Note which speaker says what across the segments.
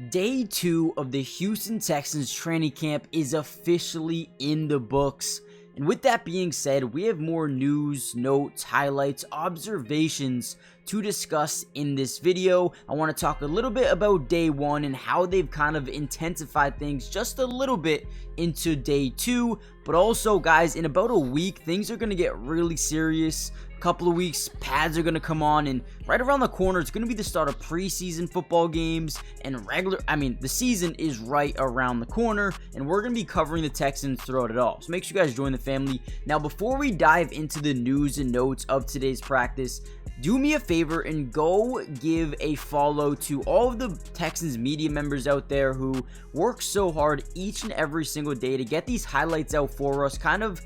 Speaker 1: Day 2 of the Houston Texans training camp is officially in the books. And with that being said, we have more news, notes, highlights, observations to discuss in this video. I want to talk a little bit about day 1 and how they've kind of intensified things just a little bit into day 2. But also, guys, in about a week, things are going to get really serious. Couple of weeks, pads are going to come on, and right around the corner, it's going to be the start of preseason football games, and the season is right around the corner, and we're going to be covering the Texans throughout it all. So make sure you guys join the family. Now, before we dive into the news and notes of today's practice, do me a favor and go give a follow to all of the Texans media members out there who work so hard each and every single day to get these highlights out for us, kind of,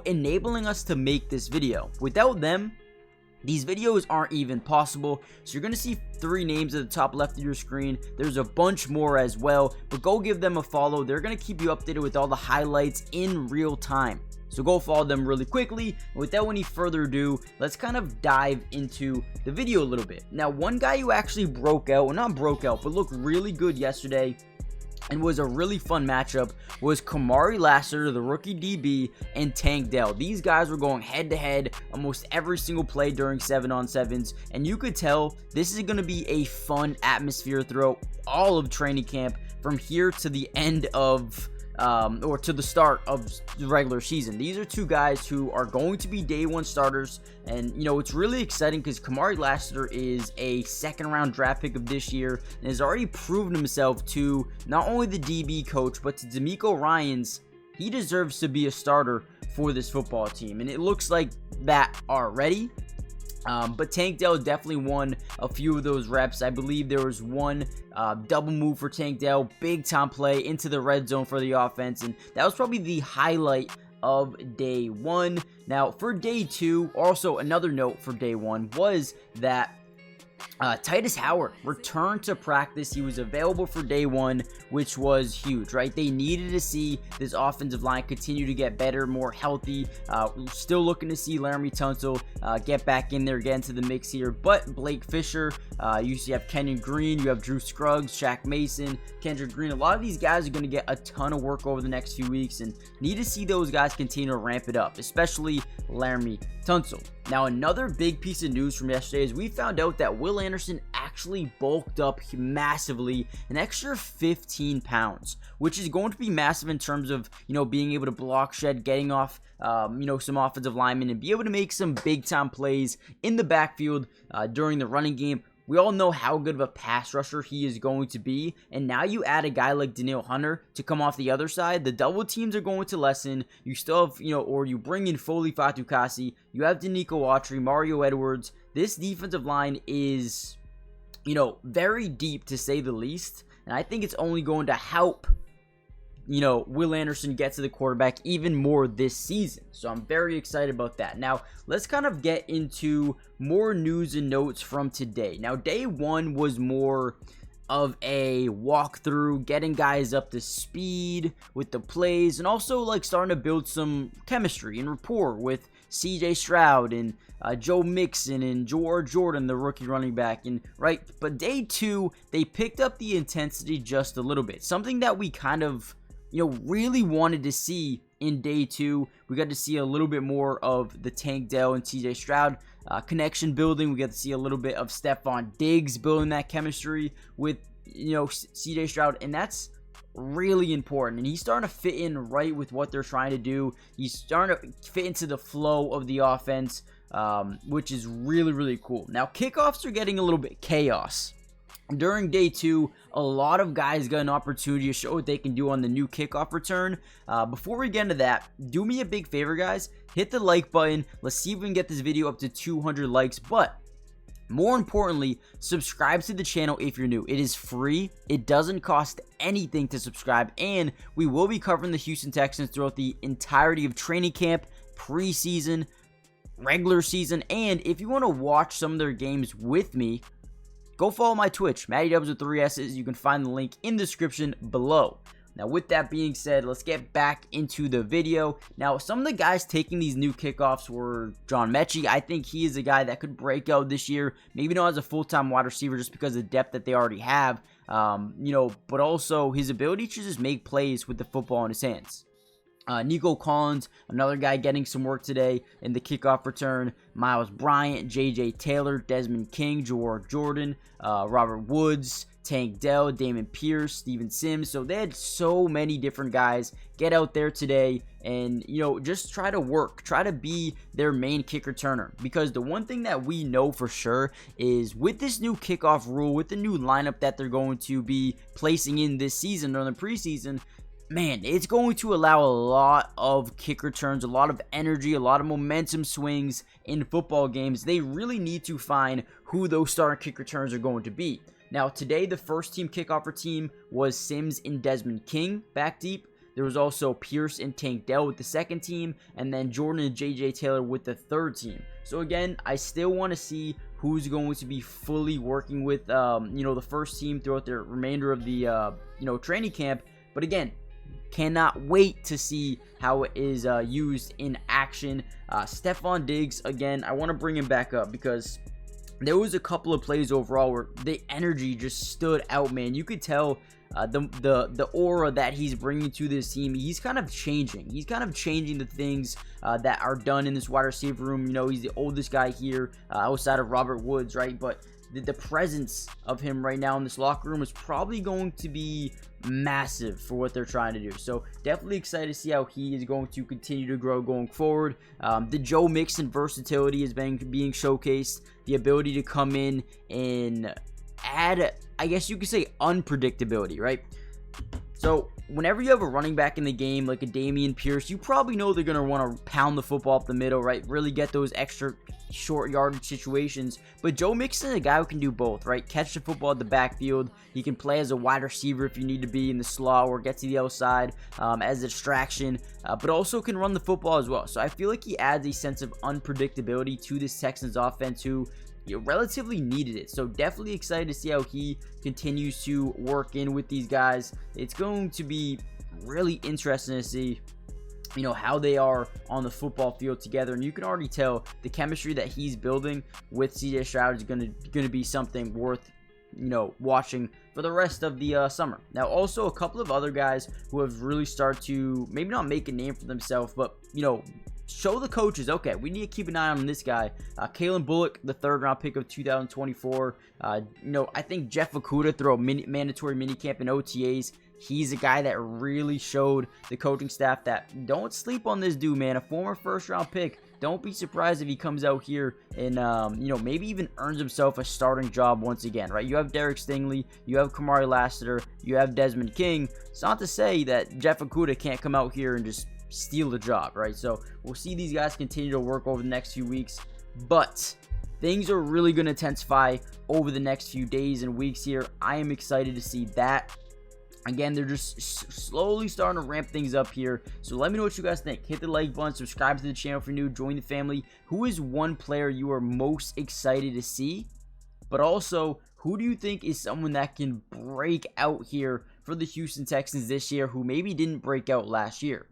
Speaker 1: enabling us to make this video. Without them, these videos aren't even possible. So you're going to see 3 names at the top left of your screen. There's a bunch more as well, but go give them a follow. They're going to keep you updated with all the highlights in real time. So go follow them really quickly. Without any further ado, let's kind of dive into the video a little bit. Now, one guy who actually broke out, well, not broke out, but looked really good yesterday and was a really fun matchup was Kamari Lassiter, the rookie DB, and Tank Dell. These guys were going head-to-head almost every single play during 7-on-7s, and you could tell this is going to be a fun atmosphere throughout all of training camp from here to the end of or to the start of the regular season. These are 2 guys who are going to be day 1 starters, and it's really exciting because Kamari Lassiter is a 2nd-round draft pick of this year and has already proven himself to not only the DB coach but to DeMeco Ryans. He deserves to be a starter for this football team, and it looks like that already. But Tank Dell definitely won a few of those reps. I believe there was one double move for Tank Dell, big time play into the red zone for the offense, and that was probably the highlight of day 1. Now, for day 2, also another note for day 1 was that Titus Howard returned to practice. He was available for day 1, which was huge, right? They needed to see this offensive line continue to get better, more healthy. Still looking to see Laramie Tunsil get back in there, get into the mix here. But Blake Fisher, you have Kenyon Green, you have Drew Scruggs, Shaq Mason, Kendrick Green. A lot of these guys are going to get a ton of work over the next few weeks, and need to see those guys continue to ramp it up, especially Laramie Tunsil. Now, another big piece of news from yesterday is we found out that Will Anderson actually bulked up massively, an extra 15 pounds, which is going to be massive in terms of, being able to block shed, getting off, some offensive linemen, and be able to make some big time plays in the backfield during the running game. We all know how good of a pass rusher he is going to be, and now you add a guy like Danielle Hunter to come off the other side. The double teams are going to lessen. You still have, or you bring in Foley Fatukasi. You have Danico Autry, Mario Edwards. This defensive line is, very deep to say the least, and I think it's only going to help Will Anderson get to the quarterback even more this season. So I'm very excited about that. Now, let's kind of get into more news and notes from today. Now, day 1 was more of a walkthrough, getting guys up to speed with the plays, and also starting to build some chemistry and rapport with CJ Stroud and Joe Mixon and George Jordan, the rookie running back. But day 2, they picked up the intensity just a little bit. Something that we kind of really wanted to see in day 2. We got to see a little bit more of the Tank Dell and CJ Stroud connection building. We got to see a little bit of Stefon Diggs building that chemistry with, CJ Stroud, and that's really important. And he's starting to fit in right with what they're trying to do. He's starting to fit into the flow of the offense, which is really, really cool. Now, kickoffs are getting a little bit chaos. During day 2, a lot of guys got an opportunity to show what they can do on the new kickoff return. Before we get into that, do me a big favor, guys. Hit the like button. Let's see if we can get this video up to 200 likes. But more importantly, subscribe to the channel if you're new. It is free. It doesn't cost anything to subscribe. And we will be covering the Houston Texans throughout the entirety of training camp, preseason, regular season. And if you want to watch some of their games with me, go follow my Twitch, Matty Dubs with 3 S's. You can find the link in the description below. Now, with that being said, let's get back into the video. Now, some of the guys taking these new kickoffs were John Mechie. I think he is a guy that could break out this year. Maybe not as a full-time wide receiver just because of the depth that they already have. but also his ability to just make plays with the football in his hands. Nico Collins, another guy getting some work today in the kickoff return. Miles Bryant, J.J. Taylor, Desmond King, Jawar Jordan, Robert Woods, Tank Dell, Damon Pierce, Steven Sims. So they had so many different guys get out there today and, just try to work. Try to be their main kick returner. Because the one thing that we know for sure is with this new kickoff rule, with the new lineup that they're going to be placing in this season or in the preseason, man, it's going to allow a lot of kick returns, a lot of energy, a lot of momentum swings in football games. They really need to find who those starting kick returns are going to be. Now, today, the first team kickoffer team was Sims and Desmond King back deep. There was also Pierce and Tank Dell with the second team, and then Jordan and J.J. Taylor with the third team. So again, I still want to see who's going to be fully working with, the first team throughout the remainder of the, training camp. But again, cannot wait to see how it is used in action. Stefon Diggs, again, I want to bring him back up because there was a couple of plays overall where the energy just stood out, man. You could tell the aura that he's bringing to this team. He's kind of changing. He's kind of changing the things that are done in this wide receiver room. He's the oldest guy here outside of Robert Woods, right? But the presence of him right now in this locker room is probably going to be massive for what they're trying to do. So definitely excited to see how he is going to continue to grow going forward. The Joe Mixon versatility is being showcased. The ability to come in and add, I guess you could say, unpredictability, right? So whenever you have a running back in the game like a Dameon Pierce, you probably know they're going to want to pound the football up the middle, right? Really get those extra short yardage situations. But Joe Mixon is a guy who can do both, right? Catch the football at the backfield. He can play as a wide receiver if you need to be in the slot or get to the outside as a distraction, but also can run the football as well. So I feel like he adds a sense of unpredictability to this Texans offense who relatively needed it. So definitely excited to see how he continues to work in with these guys. It's going to be really interesting to see how they are on the football field together, and you can already tell the chemistry that he's building with CJ Stroud is going to be something worth watching for the rest of the summer. Now, also a couple of other guys who have really started to maybe not make a name for themselves, but show the coaches, okay, we need to keep an eye on this guy. Kalen Bullock, the third-round pick of 2024. I think Jeff Okudah through a mandatory minicamp in OTAs. He's a guy that really showed the coaching staff that don't sleep on this dude, man. A former first-round pick. Don't be surprised if he comes out here and, maybe even earns himself a starting job once again, right? You have Derek Stingley, you have Kamari Lassiter, you have Desmond King. It's not to say that Jeff Okudah can't come out here and just steal the job, right? So we'll see these guys continue to work over the next few weeks, but things are really going to intensify over the next few days and weeks here. I am excited to see that. Again, they're just slowly starting to ramp things up here. So let me know what you guys think. Hit the like button, subscribe to the channel if you're new, join the family. Who is one player you are most excited to see? But also, who do you think is someone that can break out here for the Houston Texans this year who maybe didn't break out last year?